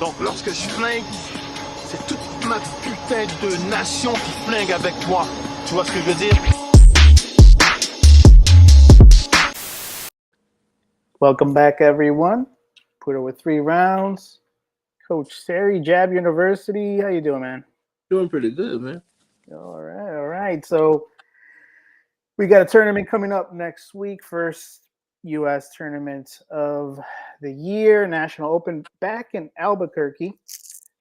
Donc lorsque je flingue, c'est toute ma putain de nation qui flingue avec moi. Tu vois ce que je veux dire? Welcome back, everyone. Put over 3 rounds. Coach Sari, Jab University. How you doing, man? Doing pretty good, man. All right. So we got a tournament coming up next week. First U.S. tournament of the year, National Open, back in Albuquerque.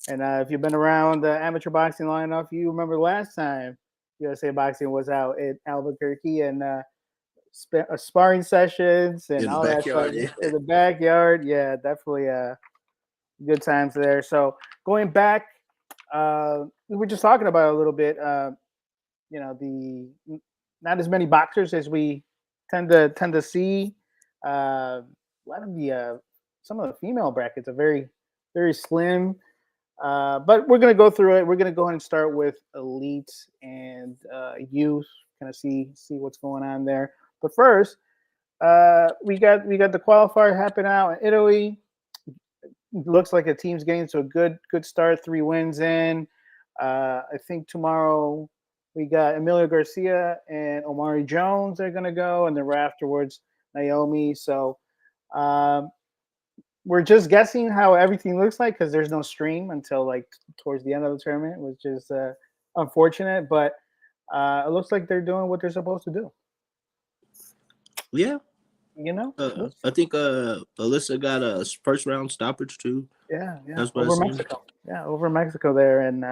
And if you've been around the amateur boxing long enough, you remember last time USA Boxing was out in Albuquerque and sparring sessions and all that stuff in the backyard. Yeah, definitely good times there. So going back, we were just talking about it a little bit. The not as many boxers as we tend to see. A lot of the some of the female brackets are very slim. But we're gonna go through it. We're gonna go ahead and start with elite and youth, kind of see what's going on there. But first, we got the qualifier happening out in Italy. Looks like the team's getting to a good start. 3 wins in. I think tomorrow we got Emilio Garcia and Omari Jones are gonna go, and then afterwards Naomi. So we're just guessing how everything looks like because there's no stream until like towards the end of the tournament, which is unfortunate. But it looks like they're doing what they're supposed to do. Yeah. I think Alyssa got a first round stoppage too. Yeah. That's what over Mexico. Yeah, over Mexico there, and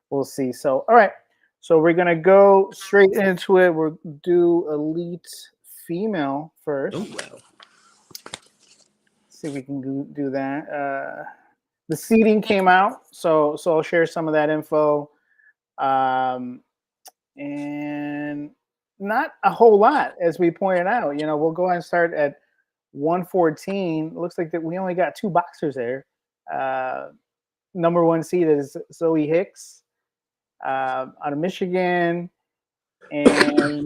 we'll see. So, all right. So we're gonna go straight into it. We'll do elite female first. Oh wow. See if we can do that. The seeding came out, so I'll share some of that info, and not a whole lot, as we pointed out. We'll go ahead and start at 114. Looks like that we only got 2 boxers there. Number 1 seed is Zoe Hicks out of Michigan, and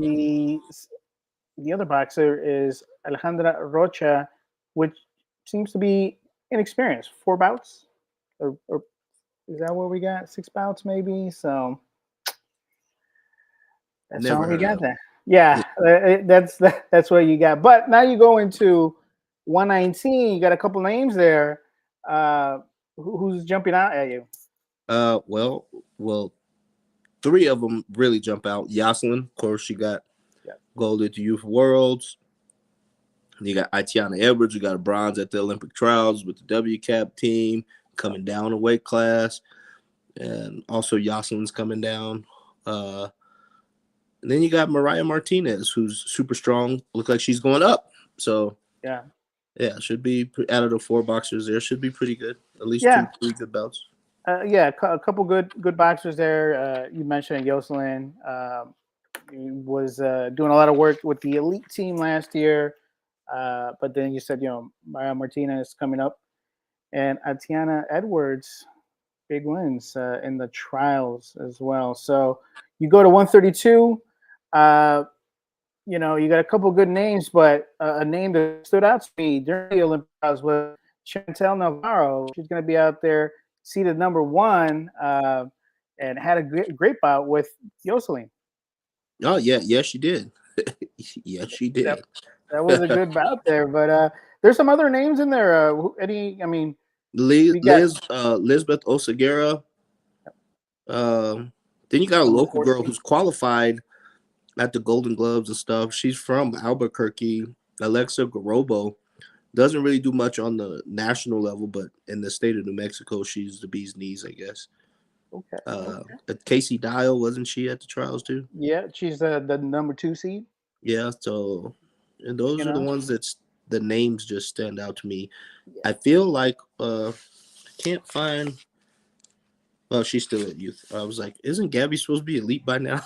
the other boxer is Alejandra Rocha, which seems to be inexperienced. 4 bouts, or is that what we got? 6 bouts, maybe. So that's all we got there. Yeah, that's what you got. But now you go into 119. You got a couple names there. Who's jumping out at you? Well, 3 of them really jump out. Yoselin, of course, she got gold at the Youth Worlds. You got Itiana Edwards, who got a bronze at the Olympic trials with the WCAP team, coming down a weight class. And also Yoselin's coming down. And then you got Mariah Martinez, who's super strong. Look like she's going up. So, yeah, should be out of the 4 boxers there. Should be pretty good. At least 2 good bouts. A couple good boxers there. You mentioned Yoselin. He was doing a lot of work with the elite team last year. But then you said, Mariah Martinez coming up, and Atiana Edwards, big wins in the trials as well. So you go to 132. You got a couple good names, but a name that stood out to me during the Olympic trials was Chantel Navarro. She's going to be out there, seeded number 1, and had a great bout with Yoselin. Oh yeah, she did. Yes, she did. Yep. That was a good bout there, but there's some other names in there. Lisbeth Oseguera. Then you got a local girl who's qualified at the Golden Gloves and stuff. She's from Albuquerque. Alexa Garobo doesn't really do much on the national level, but in the state of New Mexico, she's the bee's knees, I guess. Okay. Casey Dial, wasn't she at the trials too? Yeah, she's the number 2 seed. Yeah, so and those are the ones that's the names just stand out to me. Yeah. I feel like I can't find. Well, she's still at youth. I was like, isn't Gabby supposed to be elite by now?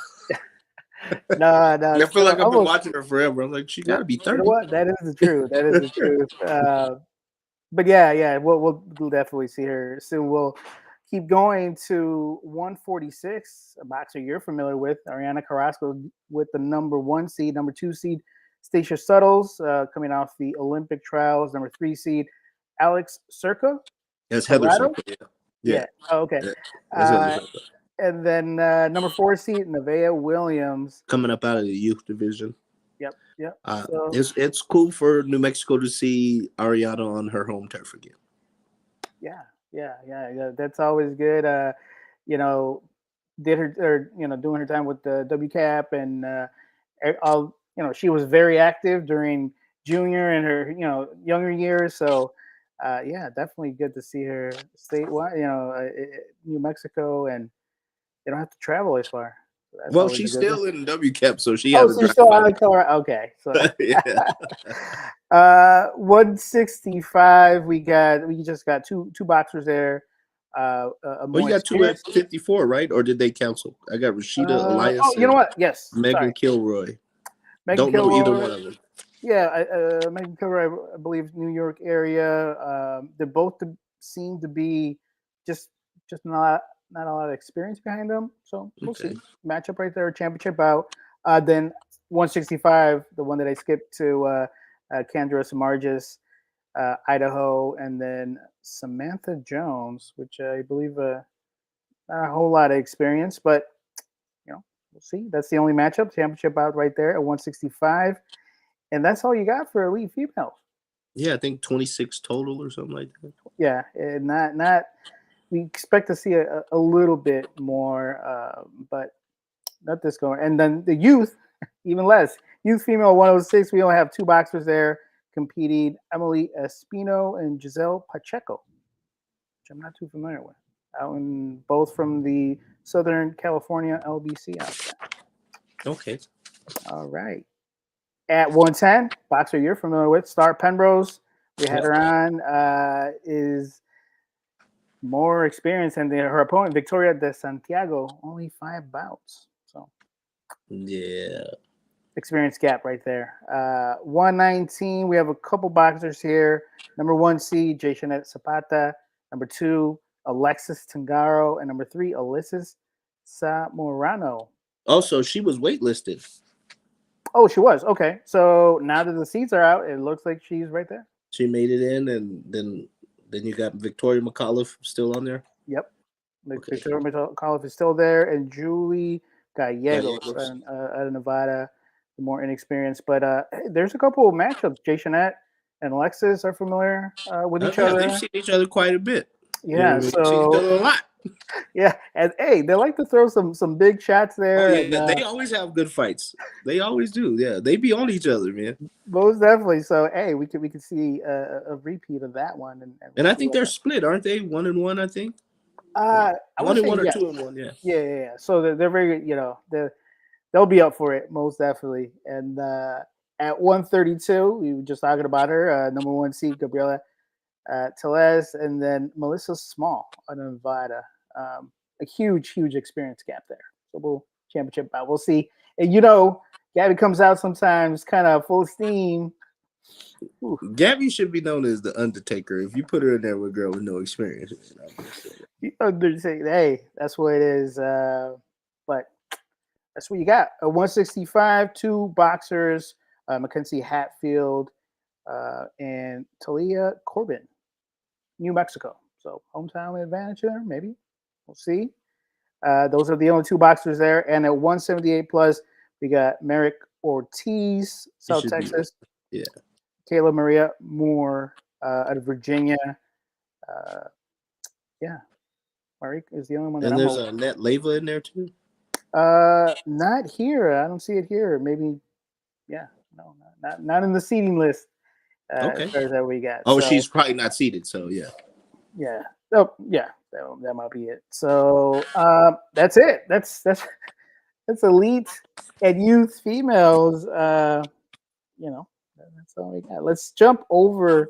No. I feel like I've been watching her forever. I'm like, she got to be 30. You know what? That is the truth. That is the truth. But yeah, we'll definitely see her soon. We'll keep going to 146, a boxer you're familiar with, Ariana Carrasco, with the number 1 seed, number 2 seed, Stacia Suttles, coming off the Olympic trials, number 3 seed, Alex Circa, That's Heather Colorado? Circle. Yeah. Oh, okay. Yeah. That's Heather Circle. And then number 4 seed, Nevaeh Williams. Coming up out of the youth division. Yep. So it's cool for New Mexico to see Ariana on her home turf again. Yeah. That's always good. Did her doing her time with the WCAP and all. She was very active during junior and her younger years. So definitely good to see her statewide. New Mexico, and they don't have to travel as far. That's well, she's still in WCAP, so she has. Oh, she's still out of Colorado. Okay, so 165. We just got two boxers there. You got two at 54, right? Or did they cancel? I got Rashida Elias. Oh, you know what? Yes, Megan Kilroy. Don't know either one of them. Yeah, Megan Kilroy, I believe, New York area. They both seem to be just not a lot of experience behind them. So we'll see. Matchup right there, championship bout. Then 165, the one that I skipped to Kendra Samardzija, Idaho, and then Samantha Jones, which I believe not a whole lot of experience, but we'll see. That's the only matchup, championship bout right there at 165. And that's all you got for elite females. Yeah, I think 26 total or something like that. Yeah, and not we expect to see a little bit more, but not this going. And then the youth, even less. Youth female 106, we only have two boxers there competing, Emily Espino and Giselle Pacheco, which I'm not too familiar with. Both from the Southern California LBC out there. Okay. All right. At 110, boxer you're familiar with, Star Penrose. We had her on. Is more experienced than her opponent, Victoria de Santiago, only 5 bouts. So, yeah, experience gap right there. 119, we have a couple boxers here. Number 1 seed, Jayshanette Zapata. Number 2, Alexis Tangaro. And number 3, Alyssa Zamorano. Also, she was waitlisted. Oh, she was. Okay. So now that the seats are out, it looks like she's right there. She made it in, and then you got Victoria McAuliffe still on there? Yep. Okay. Victoria McAuliffe is still there, and Julie Gallegos out of Nevada, the more inexperienced. But there's a couple of matchups. Jayshanette and Alexis are familiar with each other. They've seen each other quite a bit. Yeah, she's done a lot. Yeah, and hey, they like to throw some big shots there. Oh, yeah, they always have good fights. They always do. Yeah, they be on each other, man. Most definitely. So hey, we could see a repeat of that one. And I think they're split, aren't they? 1-1, I think. 1-1 or 2-1. Yeah. Yeah. So they're very good. They'll be up for it most definitely. And at 132, we were just talking about her, number 1 seed Gabriela Tellez, and then Melissa Small out of Nevada. A huge experience gap there. So we'll championship bout. We'll see. And Gabby comes out sometimes kind of full steam. Ooh. Gabby should be known as the Undertaker. If you put her in there with a girl with no experience, hey, that's what it is. But that's what you got. A 165, 2 boxers, Mackenzie Hatfield and Talia Corbin, New Mexico. So hometown advantage there, maybe. We'll see. Those are the only 2 boxers there. And at 178 plus, we got Merrick Ortiz, South Texas. Yeah. Kayla Maria Moore out of Virginia. Merrick is the only one that and there's a Net Leva in there too? Not here. I don't see it here. Maybe, no, not in the seating list. Okay. As far as that we got. Oh, so, she's probably not seated, so yeah. Yeah. Oh, yeah. That might be it. So that's it. That's elite and youth females. That's all we got. Let's jump over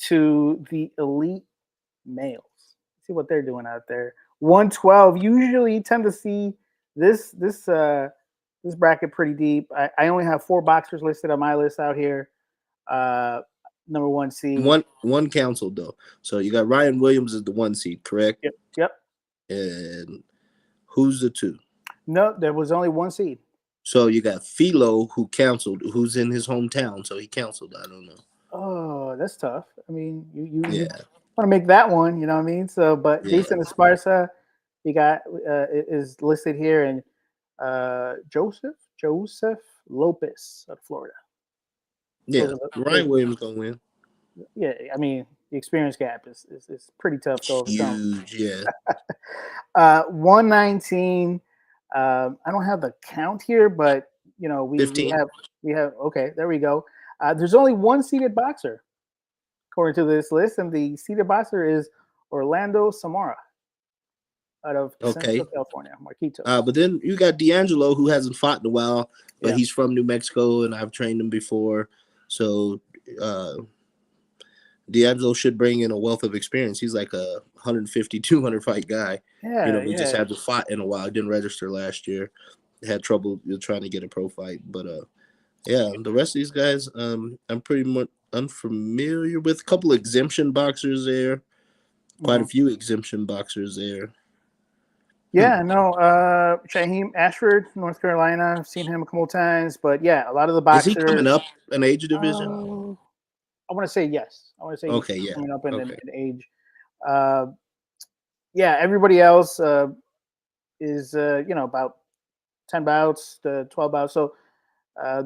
to the elite males. See what they're doing out there. 112. Usually, you tend to see this bracket pretty deep. I only have 4 boxers listed on my list out here. Number 1 seed. One canceled though. So you got Ryan Williams as the 1 seed, correct? Yep. And who's the 2? No, there was only 1 seed. So you got Philo who canceled, who's in his hometown, so he canceled. I don't know. Oh, that's tough. I mean, want to make that one. You know what I mean? So, but Yeah. Jason Esparza, he got is listed here, and Joseph Lopez of Florida. Yeah, Ryan Williams gonna win. Yeah, I mean the experience gap is pretty tough to overcome. Huge, yeah. 119. I don't have the count here, but you know we 15. have okay. There we go. There's only one seated boxer according to this list, and the seated boxer is Orlando Samara out of Central California, Marquito. But then you got D'Angelo, who hasn't fought in a while, but Yeah. he's from New Mexico, and I've trained him before. So D'Angelo should bring in a wealth of experience. He's like a 150, 200 fight guy. Yeah, you know, he just hasn't fought in a while. He didn't register last year. Had trouble trying to get a pro fight. But, yeah, the rest of these guys, I'm pretty much unfamiliar with. A couple of exemption boxers there. Quite a few exemption boxers there. Yeah, no, Shaheem Ashford, North Carolina. I've seen him a couple of times, but yeah, a lot of the boxers. Is he coming up in age division? I want to say yes. I want to say okay, yeah, coming up in age. Yeah, everybody else is about 10 bouts to 12 bouts. So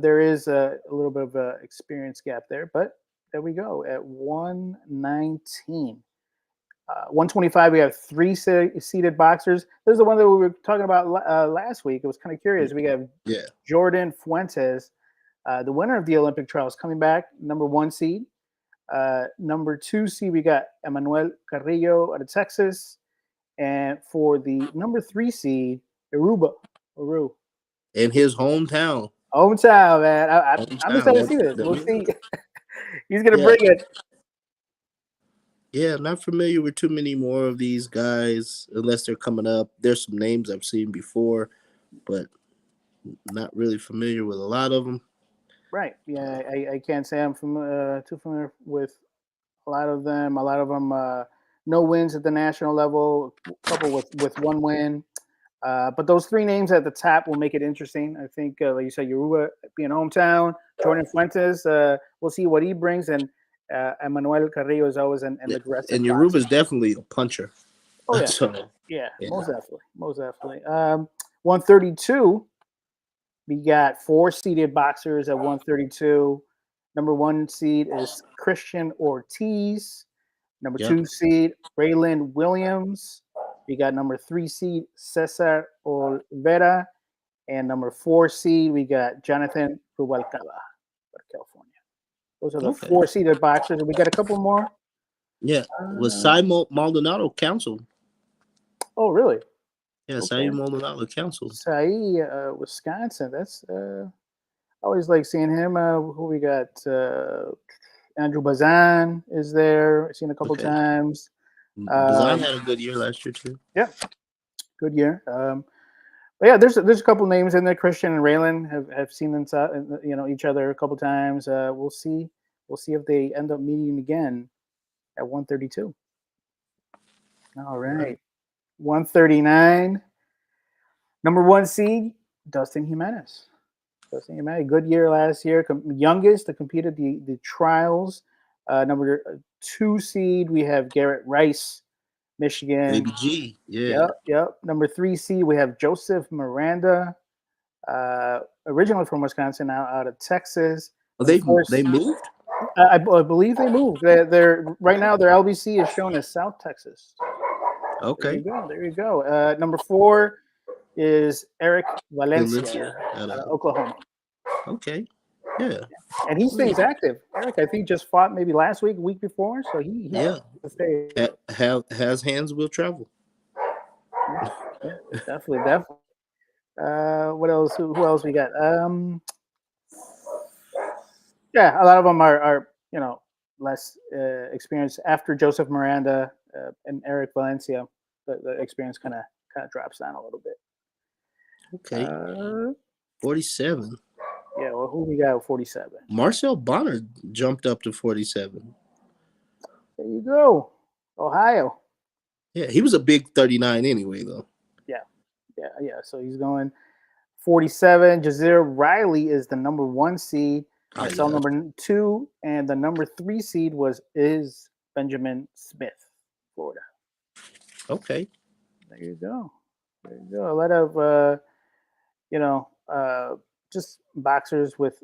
there is a little bit of an experience gap there, but there we go at 119. 125, we have 3 seated boxers. This is the one that we were talking about last week. It was kind of curious. We have Jordan Fuentes, the winner of the Olympic trials, coming back, number 1 seed. Number 2 seed, we got Emmanuel Carrillo out of Texas. And for the number 3 seed, Aru. In his hometown. Hometown, man. I'm excited to see this. We'll see. He's going to bring it. Yeah, I'm not familiar with too many more of these guys unless they're coming up. There's some names I've seen before, but not really familiar with a lot of them. Right. Yeah, I can't say I'm too familiar with a lot of them. A lot of them, no wins at the national level, a couple with 1 win. But those 3 names at the top will make it interesting. I think, like you said, Yoruba being hometown, Jordan Fuentes, we'll see what he brings, and Emmanuel Carrillo is always an aggressive. And Yoruba is definitely a puncher. Oh yeah, so, yeah, most definitely. 132. We got 4 seeded boxers at 132. Number 1 seed is Christian Ortiz. Number 2 seed, Raylan Williams. We got number 3 seed, Cesar Olvera. And number 4 seed, we got Jonathan Rubalcaba out of California. Those are the 4 seeded boxers. And we got a couple more. Yeah. Was Cy Maldonado counseled? Oh, really? Yeah, Cy Maldonado counseled. Cy, Wisconsin. That's I always like seeing him. Who we got? Andrew Bazan is there. I've seen a couple times. Bazan had a good year last year too. Yeah, good year. But yeah, there's a couple names in there. Christian and Raylan have seen them, each other a couple times. We'll see if they end up meeting again at 132. All right, 139. Number 1 seed, Dustin Jimenez. Good year last year. Youngest to compete at the trials. Number 2 seed, we have Garrett Rice, Michigan. Baby G, yeah. Yep. Number 3 seed, we have Joseph Miranda, originally from Wisconsin, now out of Texas. Oh, they moved? I believe they moved. They're right now. Their LBC is shown as South Texas. Okay. There you go. Number 4 is Eric Valencia out of Oklahoma. Okay. Yeah. And he stays active. Eric, I think, just fought maybe last week before. So he has hands will travel. Yeah, definitely. What else? Who else we got? Yeah, a lot of them are less experienced. After Joseph Miranda and Eric Valencia, the experience kind of drops down a little bit. Okay. 47. Yeah, well, who we got at 47? Marcel Bonner jumped up to 47. There you go. Ohio. Yeah, he was a big 39 anyway, though. Yeah. So he's going 47. Jazeer Riley is the number 1 seed. I saw number 2, and the number 3 seed is Benjamin Smith, Florida. Okay. There you go. There you go. A lot of just boxers with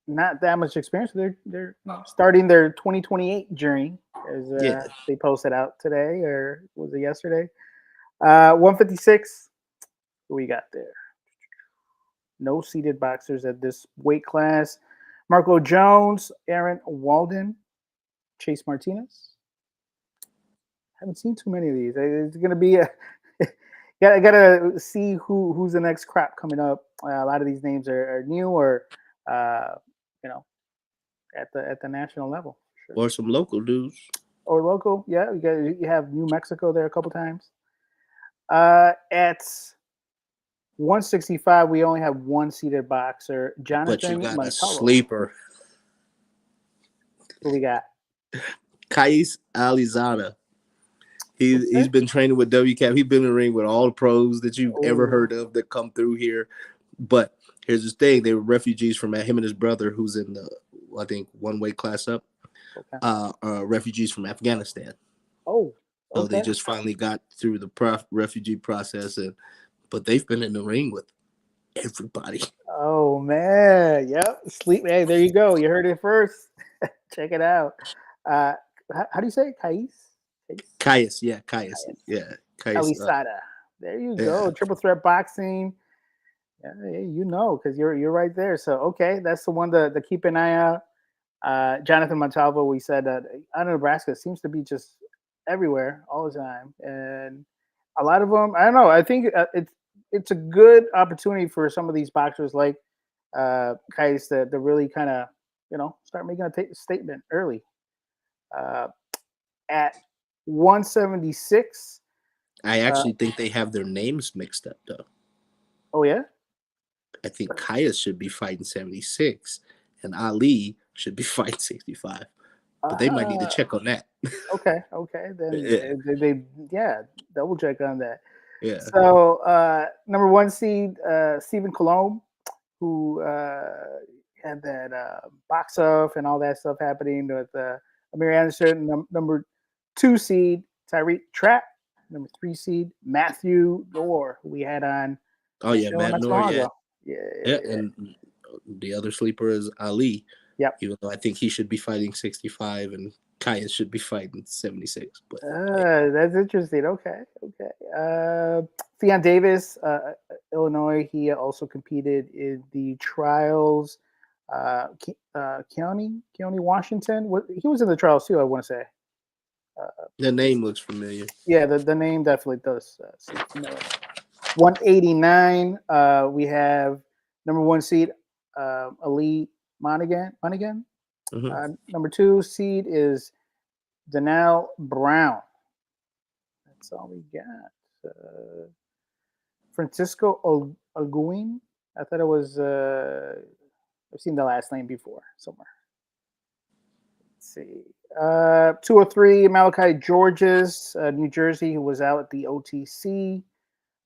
not that much experience. They're starting their 2028 journey, as Yeah. they posted out today, or was it yesterday? 156. Who we got there? No seated boxers at this weight class. Marco Jones, Aaron Walden, Chase Martinez. Haven't seen too many of these. It's gonna be a gotta see who's the next crop coming up. A lot of these names are new or you know at the national level. Sure. Or some local dudes. Or local, yeah. You have New Mexico there a couple times. At 165, we only have one seated boxer, But Jonathan you got a Montalvo. sleeper. Who we got? Kais Alizada. He's been training with WCAP. He's been in the ring with all the pros that you've ever heard of that come through here. But here's the thing: they were refugees from him and his brother, who's in the I think one weight class up. Okay. Refugees from Afghanistan. Oh, okay. So they just finally got through the refugee process, but they've been in the ring with everybody. Oh man, yep. Hey, there you go. You heard it first. Check it out. How do you say it? Kais, yeah, Kais, yeah, Alisada. There you go. Triple threat boxing. Yeah, you know, because you're right there. So okay, that's the one to keep an eye out. Jonathan Montalvo, we said that out of Nebraska seems to be just everywhere all the time, and a lot of them. I don't know. I think it's a good opportunity for some of these boxers like Kais to really kind of start making a statement early. At 176. I actually think they have their names mixed up, though. Oh, yeah? I think Kais should be fighting 76, and Ali should be fighting 65. But they might need to check on that. Okay. Then they double check on that. Yeah. So, number one seed, Stephen Colomb, who had that box off and all that stuff happening with Amir Anderson, number 2 seed, Tyreek Trapp. Number 3 seed, Matthew Gore, who we had on. Oh, yeah, Matt Noor, yeah. And the other sleeper is Ali. Yep. Even though I think he should be fighting 65 and Kais should be fighting 76. But that's interesting. Okay. Theon Davis, Illinois, he also competed in the trials. Keone Washington, he was in the trials too, I want to say. The name looks familiar. Yeah, the name definitely does. 189. We have number 1 seed, Ali Monaghan. Mm-hmm. Number 2 seed is Donnell Brown. That's all we got. Francisco Alguin. I thought it was. I've seen the last name before somewhere. Let's see. 203, Malachi Georges, New Jersey, who was out at the OTC.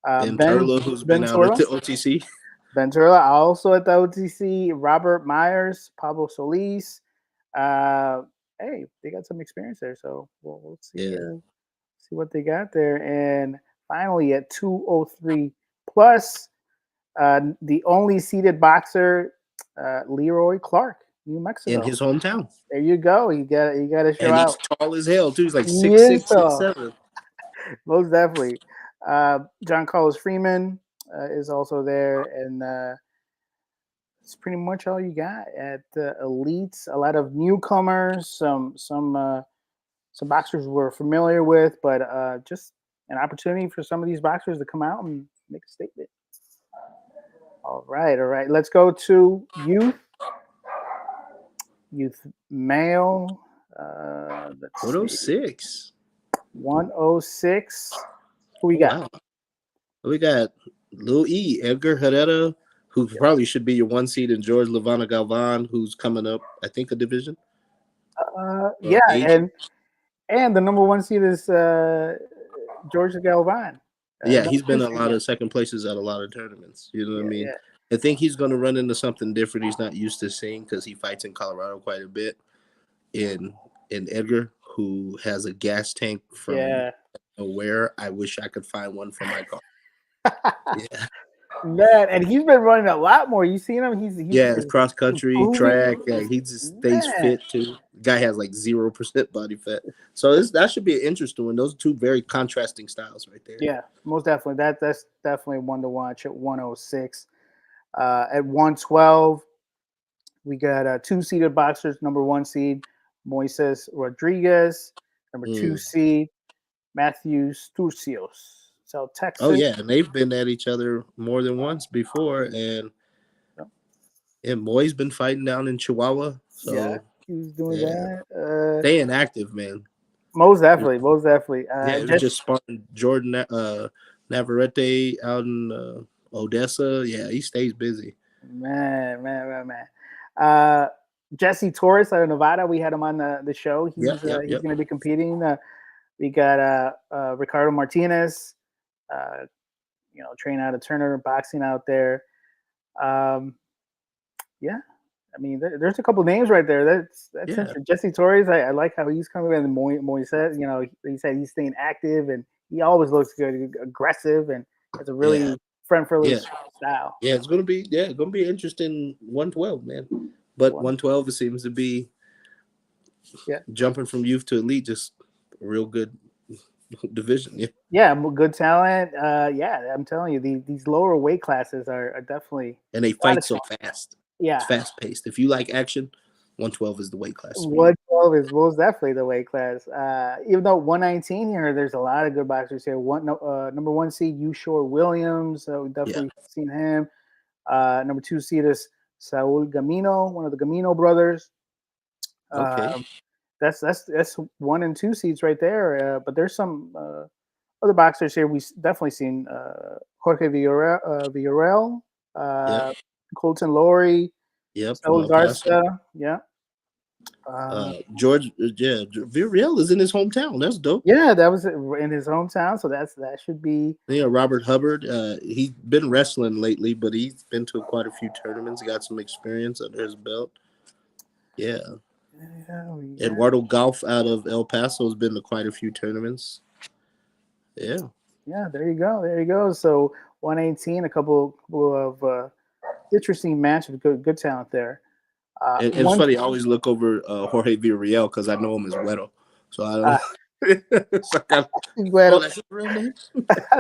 Ben Turla, who's been out at the OTC. Ben Turla, also at the OTC. Robert Myers, Pablo Solis. Hey, they got some experience there, so we'll see. See what they got there. And finally, at 203 plus, the only seated boxer, Leroy Clark, New Mexico, in his hometown. There you go. You got to show out. And he's tall as hell too. He's like 6'6", 6'7". Most definitely. John Carlos Freeman is also there, and it's pretty much all you got at elites. A lot of newcomers, some boxers we're familiar with, but just an opportunity for some of these boxers to come out and make a statement. All right. Let's go to youth male. 106. 106. Who we got? Wow. We got Lil E, Edgar Herrera, who probably should be your 1 seed, and George Levana Galvan, who's coming up, I think, a division. And the number 1 seed is George Galvan. He's been a lot of second places at a lot of tournaments. You know what I mean? Yeah. I think he's going to run into something different he's not used to seeing because he fights in Colorado quite a bit in and Edgar, who has a gas tank from Yeah. nowhere. I wish I could find one for my car. Yeah. Man, and he's been running a lot more. You seen him? He's Yeah, it's cross country, improving. track. He just stays Man. fit too. Guy has like 0% body fat. So that should be an interesting one. Those are two very contrasting styles right there. Yeah, most definitely. That's definitely one to watch at 106. At 112, we got 2-seeded boxers. Number 1 seed, Moises Rodriguez. Number 2 seed, Matthew Sturcios, South Texas. Oh yeah, and they've been at each other more than once before, and Moy's been fighting down in Chihuahua. So yeah, he's doing that. Staying active, man. Most definitely. It was just sparring Jordan Navarrete out in Odessa. Yeah, he stays busy. Man. Jesse Torres out of Nevada. We had him on the show. He's going to be competing. We got Ricardo Martinez, train out of Turner Boxing out there. Yeah, I mean, there's a couple names right there. That's interesting. Jesse Torres. I like how he's coming in. And Moy says, he said he's staying active and he always looks good, aggressive, and has a really friendly style. Yeah, it's gonna be interesting 112, man. But 112 it seems to be jumping from youth to elite, just a real good division. Yeah, good talent. I'm telling you, these lower weight classes are definitely, and they fight so fast. Yeah, it's fast paced. If you like action, 112 is the weight class. 112 is most definitely the weight class. Even though 119 here, there's a lot of good boxers here. Number 1 seed, Ushore Williams. So we've definitely seen him. Number 2 seed is Saul Gamino, one of the Gamino brothers. Okay. That's 1 and 2 seeds right there. But there's some other boxers here. We've definitely seen Jorge Villarreal, Colton Laurie, Saul Garza, George, Villarreal is in his hometown. That's dope. Yeah, that was in his hometown, so that should be. Robert Hubbard. He's been wrestling lately, but he's been to quite a few tournaments. Got some experience under his belt. Yeah. Eduardo Golf out of El Paso has been to quite a few tournaments. Yeah. Yeah, there you go. So 118, a couple of interesting matches, good talent there. And it's funny, I always look over Jorge Villarreal because I know him as Güero. So I don't that's his real name?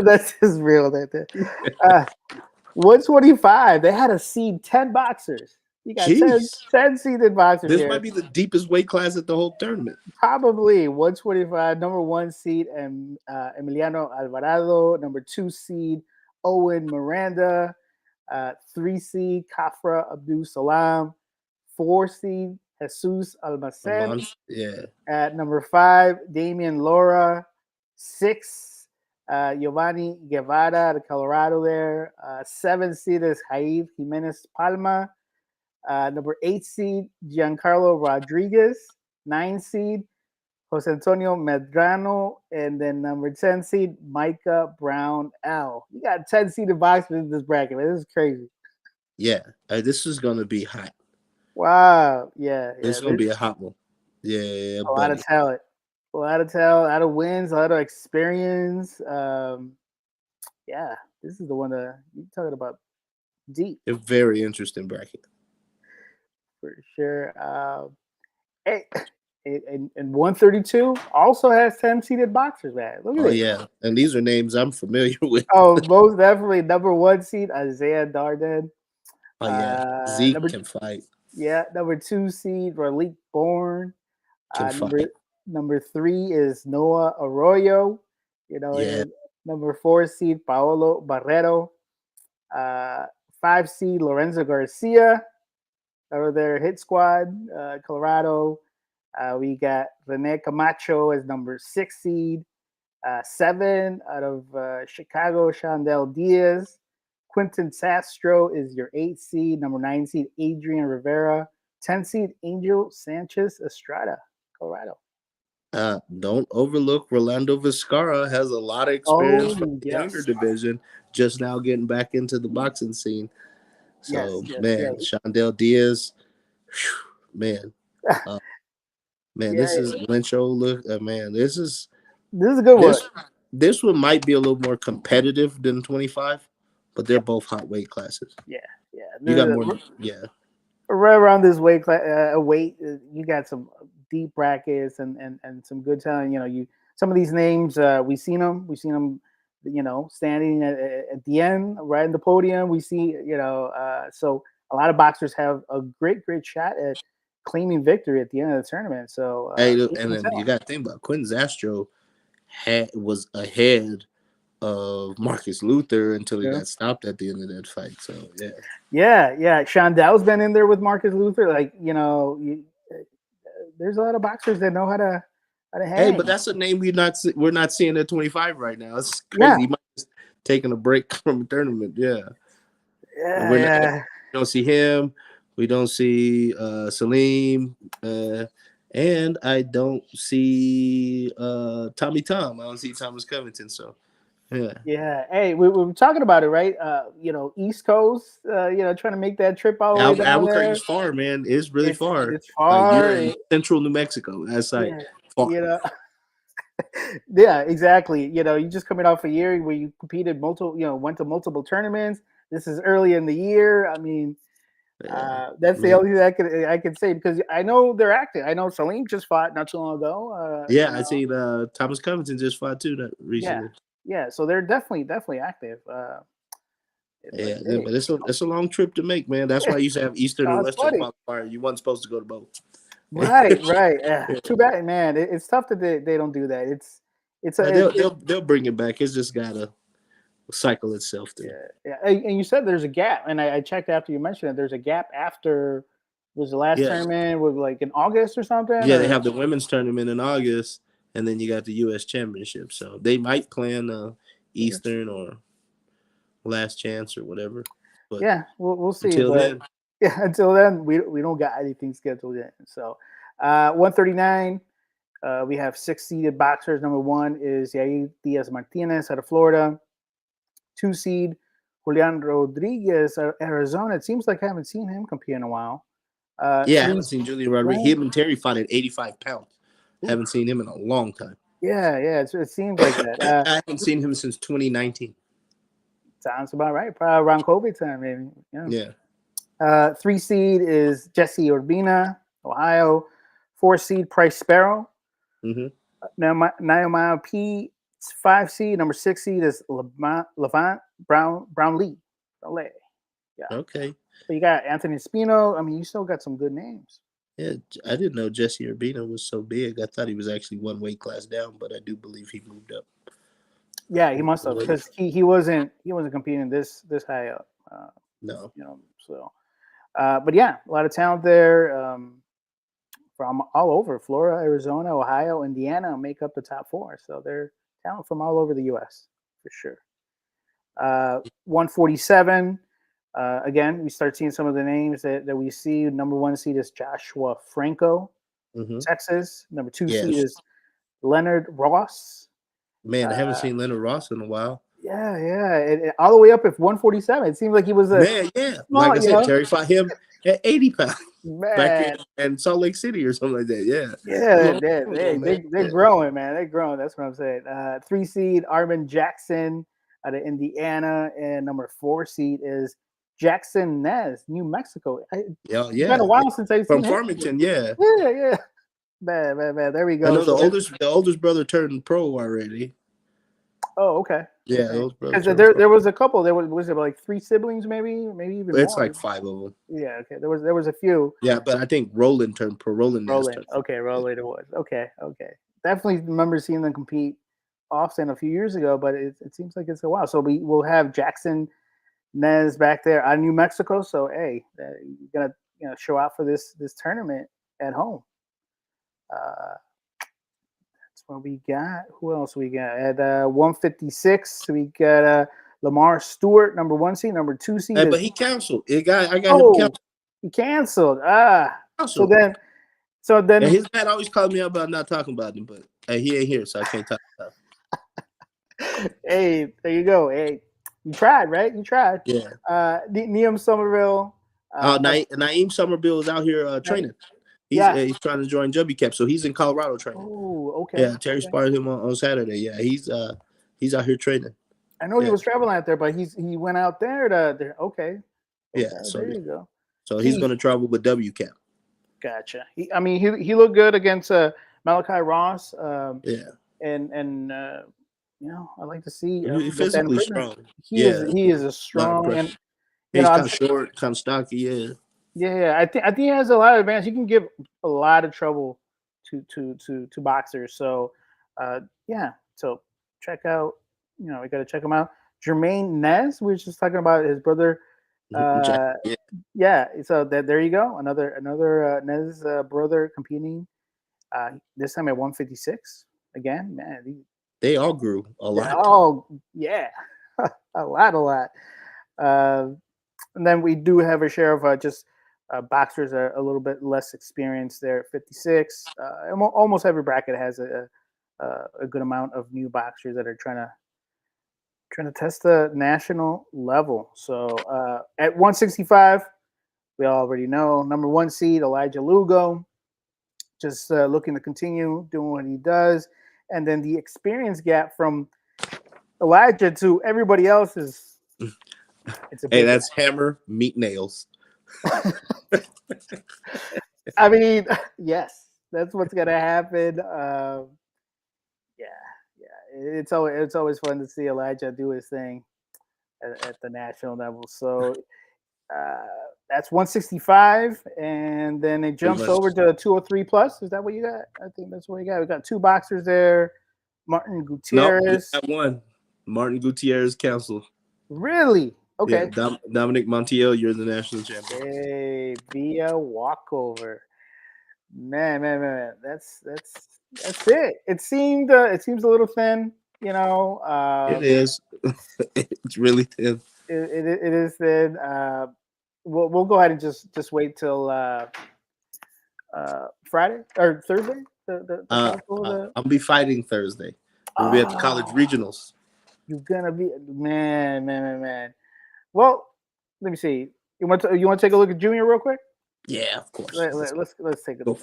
That's his real name. 125, they had to seed 10 boxers. You got 10 seeded boxers. This might be the deepest weight class at the whole tournament. Probably 125, number 1 seed, and Emiliano Alvarado, number 2 seed, Owen Miranda, 3 seed, Kafra Abdul Salam, 4 seed, Jesus Almacen. At number 5, Damian Laura. 6, Giovanni Guevara out of Colorado there. 7 seed is Jair Jimenez Palma. Number 8 seed, Giancarlo Rodriguez. 9 seed, Jose Antonio Medrano. And then number 10 seed, Micah Brown L. You got 10 seeded boxers in this bracket, man. This is crazy. Yeah, this is going to be hot. Wow. Yeah. It's going to be a hot one. Yeah. A lot of talent. A lot of wins, a lot of experience. Yeah, this is the one that you're talking about deep. A very interesting bracket. For sure. And 132 also has 10 seeded boxers, man. Look at it. Yeah. And these are names I'm familiar with. Most definitely. Number 1 seed, Isaiah Darden. Zeke can fight. Yeah, number 2 seed, Raleigh Bourne. Number 3 is Noah Arroyo. Number 4 seed, Paolo Barrero. 5 seed, Lorenzo Garcia. Over there, Hit Squad, Colorado. We got Rene Camacho as number 6 seed. 7 out of Chicago, Shandell Diaz. Quinton Sastro is your 8 seed. Number 9 seed, Adrian Rivera. 10 seed, Angel Sanchez Estrada, Colorado. Don't overlook Rolando Vizcarra. Has a lot of experience from the younger division, just now getting back into the boxing scene. So, Shandell Diaz, man. Man, Yeah, this is Lencho. Look, man, this is a good one. This one might be a little more competitive than 25, but they're both hot weight classes. Yeah. You got more, yeah. Right around this weight you got some deep brackets and some good talent. You know, some of these names we've seen them. You know, standing at the end, right in the podium. We see, so a lot of boxers have a great shot at claiming victory at the end of the tournament. So, Hey, and then you got to think about Quentin Zastro was ahead of Marcus Luther until he got stopped at the end of that fight. So yeah. Shondell's been in there with Marcus Luther. Like, there's a lot of boxers that know how to hang. Hey, but that's a name we're not seeing at 25 right now. It's crazy. He might be taking a break from a tournament. Yeah. We don't see him. We don't see Salim. And I don't see Tommy Tom. I don't see Thomas Covington. So, yeah. Yeah. Hey, we were talking about it, right? East Coast, trying to make that trip all the way down Albuquerque there. is far, man. It's really far. It's far. Like you're in central New Mexico. That's like far. Yeah, exactly. You just coming off a year where you competed went to multiple tournaments. This is early in the year. I mean, that's the only thing I could say, because I know they're active. I know Salim just fought not too long ago. I seen Thomas Covington just fought too recently. Yeah. So they're definitely active. But it's a long trip to make, man. That's why you used to have Eastern and Western qualifier. You wasn't supposed to go to both. Right. Too bad, man. It's tough that they don't do that. They'll bring it back. It's just gotta cycle itself there. Yeah. And you said there's a gap, and I checked after you mentioned it. There's a gap after the last tournament with like in August or something. Yeah, they have the women's tournament in August, and then you got the U.S. Championship. So they might plan Eastern or Last Chance or whatever. But we'll see. Until then. Yeah, until then, we don't got anything scheduled yet. So, 139, we have 6-seeded boxers. Number 1 is Yair Diaz Martinez out of Florida. 2 seed Julian Rodriguez out of Arizona. It seems like I haven't seen him compete in a while. I haven't seen Julian Rodriguez. Him and Terry fought at 85 pounds. Haven't seen him in a long time. Yeah. It seems like that. I haven't seen him since 2019. Sounds about right. Probably around COVID time, maybe. Yeah. 3 seed is Jesse Urbina, Ohio. 4 seed Price Sparrow. Mm-hmm. Nehemiah P. 5 seed. Number 6 seed is Levant Brownlee. Yeah. Okay. So you got Anthony Espino. I mean, you still got some good names. Yeah, I didn't know Jesse Urbina was so big. I thought he was actually one weight class down, but I do believe he moved up. Yeah, he must have, because he wasn't competing this high up. No. So, but yeah, a lot of talent there from all over. Florida, Arizona, Ohio, Indiana make up the top 4. So they're talent from all over the U.S. for sure. 147. Again, we start seeing some of the names that we see. Number 1 seed is Joshua Franco, Texas. Number 2 seed is Leonard Ross. Man, I haven't seen Leonard Ross in a while. Yeah. And all the way up at 147. It seems like he was small, like I said, Terry fought him at 80 pounds. Man. Back in Salt Lake City or something like that. They're growing, man. They're growing. That's what I'm saying. 3 seed Armin Jackson out of Indiana, and number 4 seed is Jackson Nez, New Mexico. It's been a while since I've seen him. From Farmington, yeah. Man. There we go. I know the oldest brother turned pro already. Oh, okay. Yeah, those brothers. There was a couple. Was it like 3 siblings, maybe even more? It's like 5 of them. Yeah, okay. There was a few. Yeah, but I think Roland turned pro. Roland. Okay, Roland it was. Okay. Definitely remember seeing them compete often a few years ago, but it seems like it's a while. So we'll have Jackson Nez back there out of New Mexico. So hey, you're gonna show out for this tournament at home. That's what we got. Who else we got? At 156, we got Lamar Stewart, number 1 seed, number 2 seed. But he canceled. I got him canceled. He canceled. So then his dad always called me up about not talking about him, but he ain't here, so I can't talk about him. Hey, there you go. Hey, you tried, right? You tried. Yeah. Neem Somerville. Naeem Somerville is out here training. He's trying to join WCAP, so he's in Colorado training. Oh, okay. Yeah, Terry spotted him on Saturday. Yeah, he's out here training. I know he was traveling out there, but he went out there to okay. Yeah, so there you go. So he's going to travel with WCAP. Gotcha. He looked good against Malachi Ross. And I like to see he's physically strong. He is a strong, and he's kind of short, kind of stocky. Yeah. I think he has a lot of advantage. He can give a lot of trouble to boxers. So So check out. We got to check him out. Jermaine Nez. We were just talking about his brother. So there you go. Another Nez brother competing. This time at 156. Again, man, they all grew a lot. Oh, yeah. a lot. And then we do have a share of just boxers are a little bit less experienced there at 56. Almost every bracket has a good amount of new boxers that are trying to test the national level. So at 165, we already know number 1 seed Elijah Lugo, just looking to continue doing what he does. And then the experience gap from Elijah to everybody else is that's hammer, meat, nails. I mean, yes, that's what's gonna happen. It's always fun to see Elijah do his thing at the national level. So that's 165, and then it jumps over to 203 plus. Is that what you got? I think that's what you got. We got 2 boxers there. Martin Gutierrez. No, one. Martin Gutierrez canceled. Really? Okay. Yeah, Dominic Montiel, you're the national champion. Hey, via walkover. Man. That's it. It seems a little thin. It is. It's really thin. It is thin. We'll go ahead and just wait till Friday or Thursday. I'll be fighting Thursday. We'll be at the college regionals. You're gonna be man. Well, let me see. You want to take a look at Junior real quick? Yeah, of course. Let's take a look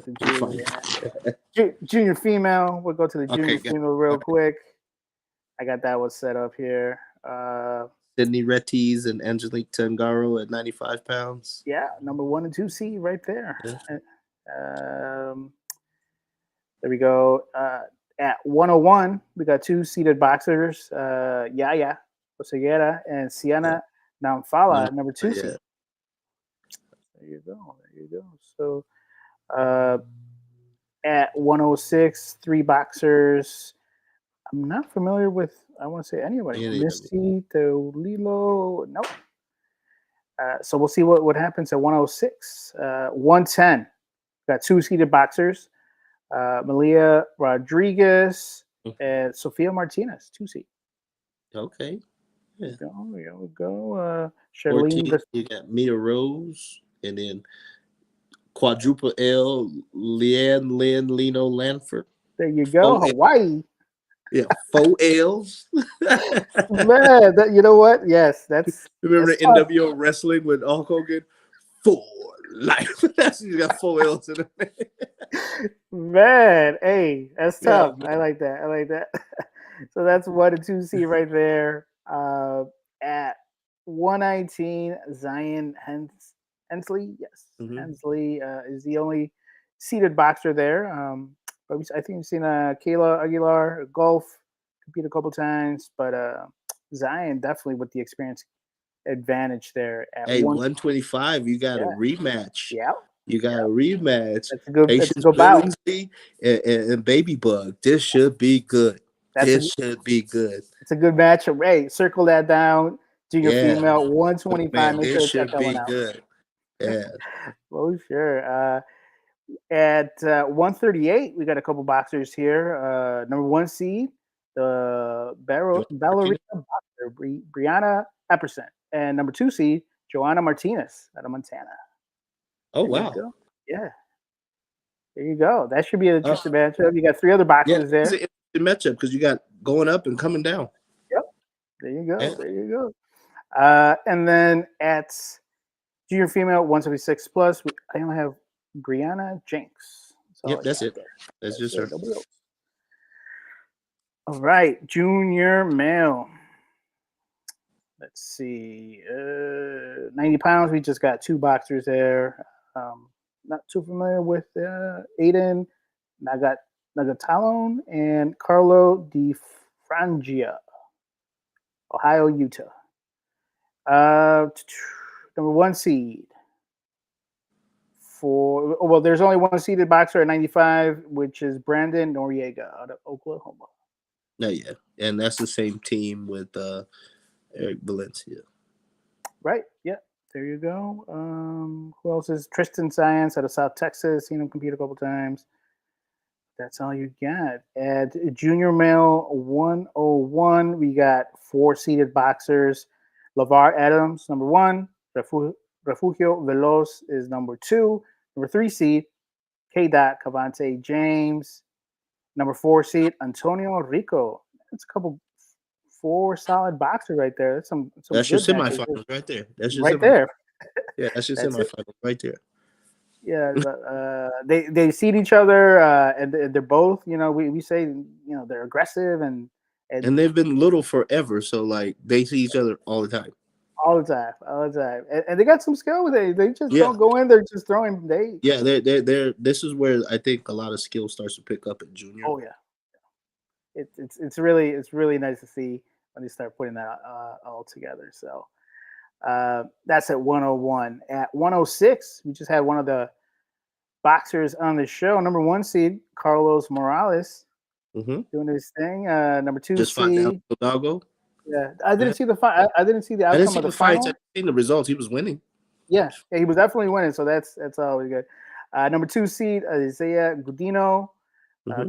at Junior. Junior female. We'll go to the junior female real quick. I got that one set up here. Sydney Retties and Angelique Tangaro at 95 pounds. Yeah, number 1 and 2 seed right there. Yeah. There we go. At 101, we got 2 seeded boxers. Yaya Oseguera and Sienna Namfala, number 2 seed. There you go. So at 106, 3 boxers. I'm not familiar with, I want to say anybody. Misty, Teolilo, nope. So we'll see what happens at 106. 110, got 2 seeded boxers. Malia Rodriguez and Sofia Martinez, 2 seed. Okay. Yeah. There we go. Charlene. You got Mia Rose, and then quadruple L, Lynn, Lino Lanford. There you go. Hawaii. Yeah, 4 L's. Man, you know what? Yes, that's. Remember the NWO wrestling with Hulk Hogan? 4 life. You got 4 L's in it. Man, hey, that's tough. Yeah, I like that. So that's 1 and 2 seed right there. At 119, Zion Hensley. Yes, Hensley is the only seeded boxer there. But I think we've seen Kayla Aguilar golf compete a couple times, but Zion definitely with the experience advantage there. At 125, you got a rematch. Yeah. You got a rematch. That's a good bout. And Baby Bug. This should be good. Should be good. It's a good matchup. Hey, circle that down. Junior female 125. Man, this should be good. Yeah. Well, sure. At 138, we got a couple boxers here. Number 1 seed, the ballerina boxer, Brianna Epperson. And number 2 seed, Joanna Martinez out of Montana. Oh, wow. Yeah. There you go. That should be an interesting matchup. You got 3 other boxers there. It's an interesting matchup because you got going up and coming down. Yep. There you go. Yeah. There you go. And then at junior female 176 plus, I only have Brianna Jenks. Yep, that's it. That's just her. Nobody else. All right, junior male. Let's see. 90 pounds. We just got 2 boxers there. Not too familiar with Aiden Nagatalon and Carlo Di Frangia, Ohio, Utah. Number 1 seed. There's only 1 seeded boxer at 95, which is Brandon Noriega out of Oklahoma. No, yeah, and that's the same team with Eric Valencia. Right. Yeah. There you go. Who else is Tristan Science out of South Texas? Seen him compete a couple times. That's all you got. At junior male 101, we got 4 seeded boxers. LeVar Adams, number 1. Refugio Veloz is number 2. Number 3 seed, K-Dot Cavante James. Number 4 seed, Antonio Rico. That's a couple 4 solid boxers right there. That's some That's your good matches. semifinals right there. That's your right there. Yeah, that's your semifinals right there. Yeah, they seed each other, and they're both. We say they're aggressive and they've been little forever, so like they see each other all the time. All the time, and they got some skill with it. They just don't go in there just throwing. They're. This is where I think a lot of skill starts to pick up in junior. Oh yeah, it's really nice to see when they start putting that all together. So that's at 101. At 106, we just had one of the boxers on the show. Number 1 seed, Carlos Morales, doing his thing. Number 2 just seed, Hidalgo. Yeah, I didn't see the fight. I didn't see the outcome of the fights. final. I seen the results. He was winning. Yeah, he was definitely winning. So that's always good. Number 2 seed, Isaiah Gudino,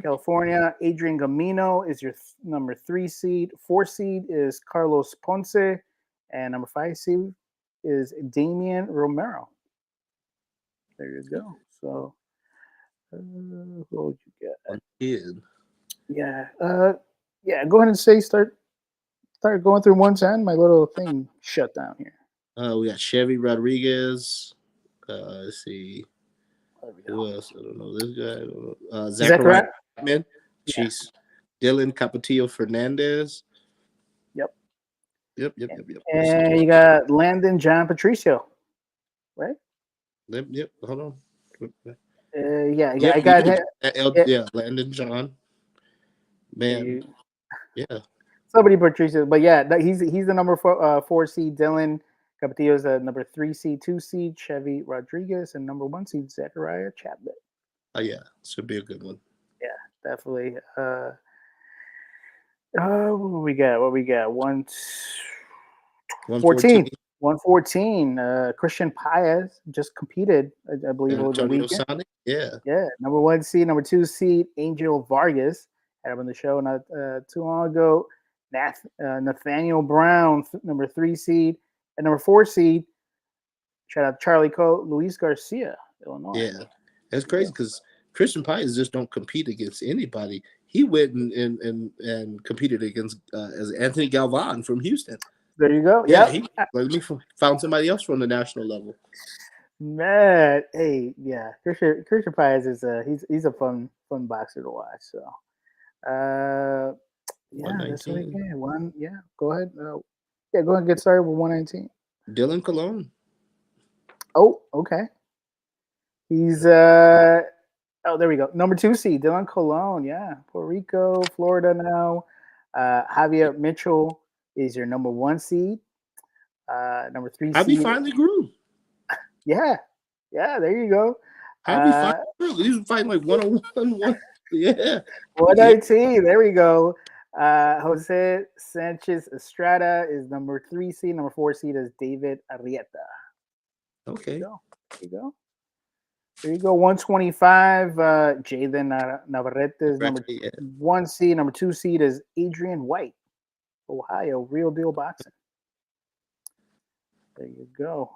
California. Adrian Gamino is your number 3 seed. 4 seed is Carlos Ponce, and number 5 seed is Damian Romero. There you go. So, who would you get? Yeah. Go ahead and start going through 110. My little thing shut down here. We got Chevy Rodriguez. Let's see. Who else? I don't know this guy. I don't know. Zachariah Chapman. Jeez. Dylan Capetillo Fernandez. Yep. And you got Landon John Patricio, right? Yep. Hold on. I got him. Landon John. Man. Somebody Patricio, but he's the number 4 seed. Dylan Capetillo is the number 3 seed, 2 seed. Chevy Rodriguez and number 1 seed Zachariah Chapman. Oh yeah, should be a good one. Yeah, definitely. What we got? 114. 114. Christian Paez just competed, I believe, over the weekend. Sonic? Yeah. Number 1 seed, number 2 seed, Angel Vargas had him on the show not too long ago. Nathaniel Brown, number 3 seed, and number 4 seed. Shout out Charlie Coe, Luis Garcia, Illinois. Yeah, that's crazy because Christian Paez just don't compete against anybody. He went and competed against as Anthony Galvan from Houston. There you go. Yeah, he found somebody else from the national level. Man, hey, yeah, Christian Paez is he's a fun boxer to watch. So, that's what I can. Go ahead. Go ahead and get started with 119. Dylan Colon. Oh, okay. He's there we go. Number 2 seed, Dylan Colon. Yeah, Puerto Rico, Florida now. Javier Mitchell is your number 1 seed. Number 3 seed. Javi finally grew. Yeah, there you go. Javi finally grew. He was fighting like 101. Yeah. 119. There we go. Jose Sanchez Estrada is number 3 seed. Number 4 seed is David Arrieta. Okay. There you go. 125. Jaden Navarrete is number 1 seed. Number 2 seed is Adrian White, Ohio, Real Deal Boxing. There you go.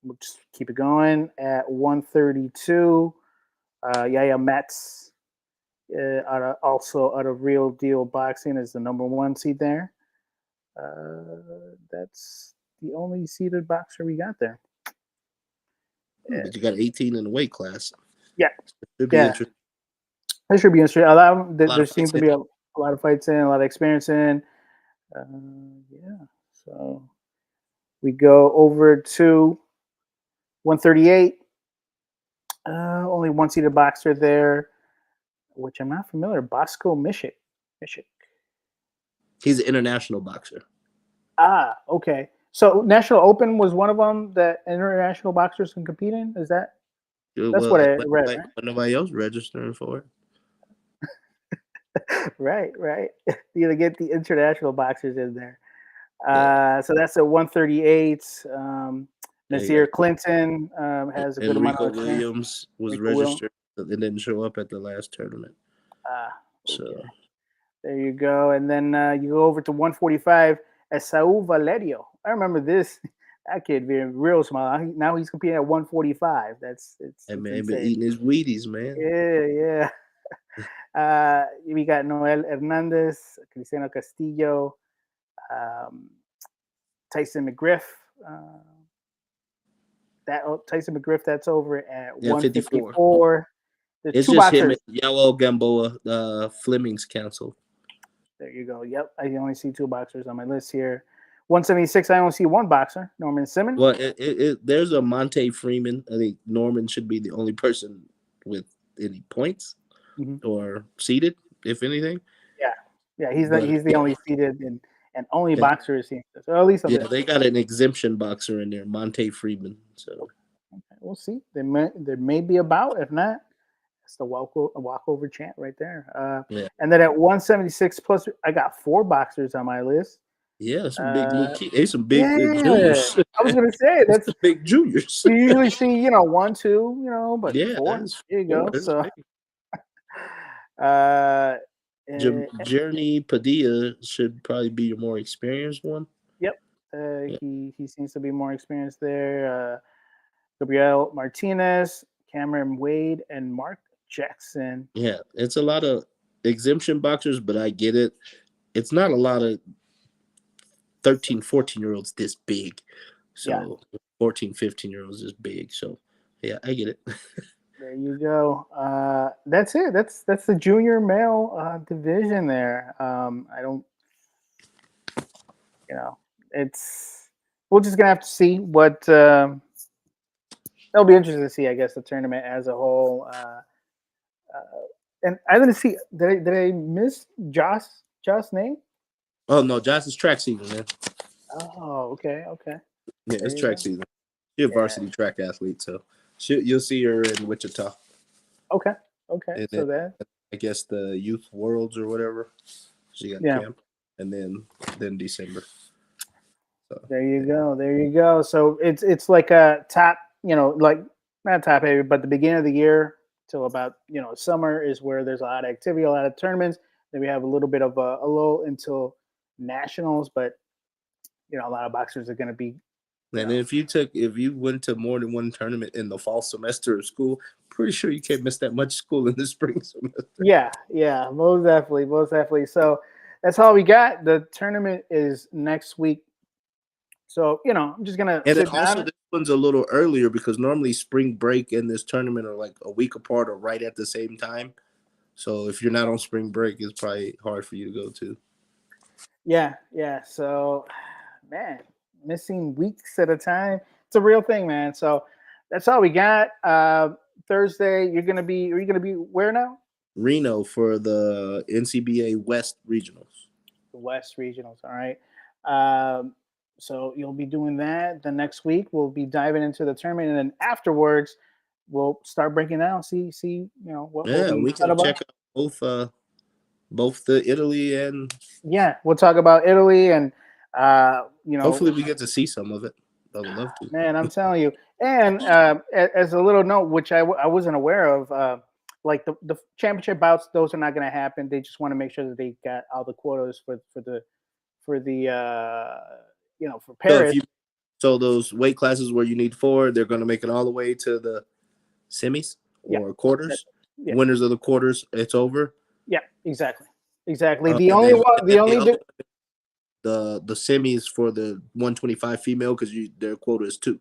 We'll just keep it going at 132. Yaya Metz, also out of Real Deal Boxing, is the number 1 seed there. That's the only seeded boxer we got there. But you got 18 in the weight class. Yeah. Should be Yeah. interesting. It should be interesting. A lot There of seems fights to be a lot of fights in, a lot of experience in. Yeah. So we go over to 138. Only one seated boxer there, which I'm not familiar. Bosco Mishik. He's an international boxer. Ah, okay. So National Open was one of them that international boxers can compete in. Is that? That's Well, what I read, right? nobody else registering for it. Right. You gotta get the international boxers in there. Yeah. So that's at 138. Nasir go. Clinton has a good amount Enrico of experience. Williams was Enrico Will. registered and didn't show up at the last tournament. Ah, So okay. There you go. And then you go over to 145 as Saul Valerio. I remember this. That kid being real small. Now he's competing at 145. It's man, been insane. eating his Wheaties, man. Yeah. We got Noel Hernandez, Cristiano Castillo, Tyson McGriff. Tyson McGriff, that's over at 154. There's it's two just boxers. him and Yellow Gamboa. Fleming's canceled. There you go. Yep, I only see two boxers on my list here. 176, I only see one boxer, Norman Simmons. Well, there's a Monte Freeman. I think Norman should be the only person with any points or seated, if anything. Yeah, he's the only seated and only boxer is seen. So at least they got an exemption boxer in there, Monte Freeman. So okay, we'll see. There may be a bout. If not, it's the walkover chant right there. And then at 176 plus, I got four boxers on my list. Yeah, some big juniors. I was gonna say that's some big juniors. You usually see 1, 2, but four. There you go. So, Journey Padilla should probably be your more experienced one. Yep, he seems to be more experienced there. Gabriel Martinez, Cameron Wade, and Mark Jackson. Yeah, it's a lot of exemption boxers, but I get it. It's not a lot of 13, 14-year-olds this big. So 14, 15-year-olds is big. So yeah, I get it. There you go. That's it. That's the junior male division there. I don't, we're just gonna have to see what. It'll be interesting to see, I guess, the tournament as a whole. And I didn't see. Did I miss Josh's name? Oh no, Josh is track season, man. Oh, okay. Yeah, it's track season. She's a varsity track athlete, so you'll see her in Wichita. Okay. And so then, I guess the Youth Worlds or whatever. She got camp, and then December. So, there you go. So it's like a top, like not top heavy, but the beginning of the year till about summer is where there's a lot of activity, a lot of tournaments. Then we have a little bit of a lull until nationals, but a lot of boxers are going to be. And if you went to more than one tournament in the fall semester of school, pretty sure you can't miss that much school in the spring semester. Yeah, most definitely. So that's all we got. The tournament is next week. So I'm just gonna. And then also this one's a little earlier because normally spring break and this tournament are like a week apart or right at the same time. So if you're not on spring break, it's probably hard for you to go to. Yeah. So, man, missing weeks at a time. It's a real thing, man. So that's all we got. Thursday, are you gonna be where now? Reno for the NCBA West Regionals. The West Regionals, all right. So you'll be doing that. The next week we'll be diving into the tournament, and then afterwards we'll start breaking down. See, what. Yeah, we can check out both the Italy and. Yeah, we'll talk about Italy and Hopefully we get to see some of it. I would love to. Man, I'm telling you. And as a little note, which I wasn't aware of, like the championship bouts, those are not going to happen. They just want to make sure that they got all the quotas for Paris. So those weight classes where you need 4, they're going to make it all the way to the semis or quarters. Winners of the quarters, it's over. Yeah, exactly. The semis for the 125 female because their quota is 2.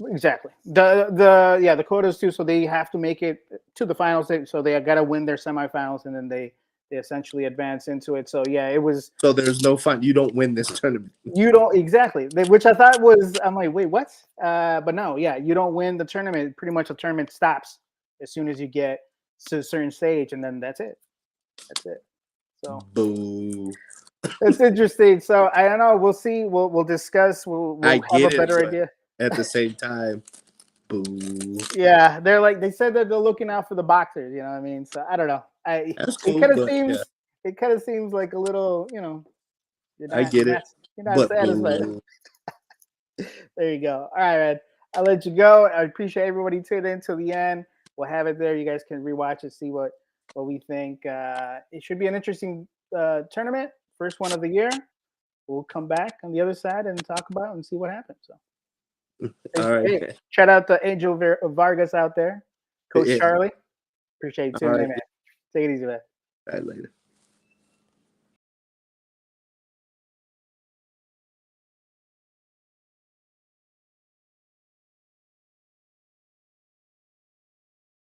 Exactly. The quotas too. So they have to make it to the finals. So they got to win their semifinals, and then they essentially advance into it. So yeah, it was. So there's no fun. You don't win this tournament. You don't exactly, which I thought was. I'm like, wait, what? But no, yeah, you don't win the tournament. Pretty much the tournament stops as soon as you get to a certain stage, and then that's it. That's it. So boo. It's interesting. So I don't know. We'll see. We'll discuss. We'll I have get a it, better but idea. at the same time, boo. Yeah, they said that they're looking out for the boxers. You know what I mean? So I don't know. That's cool, it kind of but seems yeah. it kind of seems like a little, I get it, you're not but satisfied. boo. There you go. All right, man. I'll let you go. I appreciate everybody tuned in till the end. We'll have it there. You guys can rewatch it, see what we think. It should be an interesting tournament, first one of the year. We'll come back on the other side and talk about it and see what happens. So, All right. hey, shout out to Angel Vargas out there, Coach Yeah. Charlie. Appreciate you tuning in, All right. man. Take it easy, man. All right, later.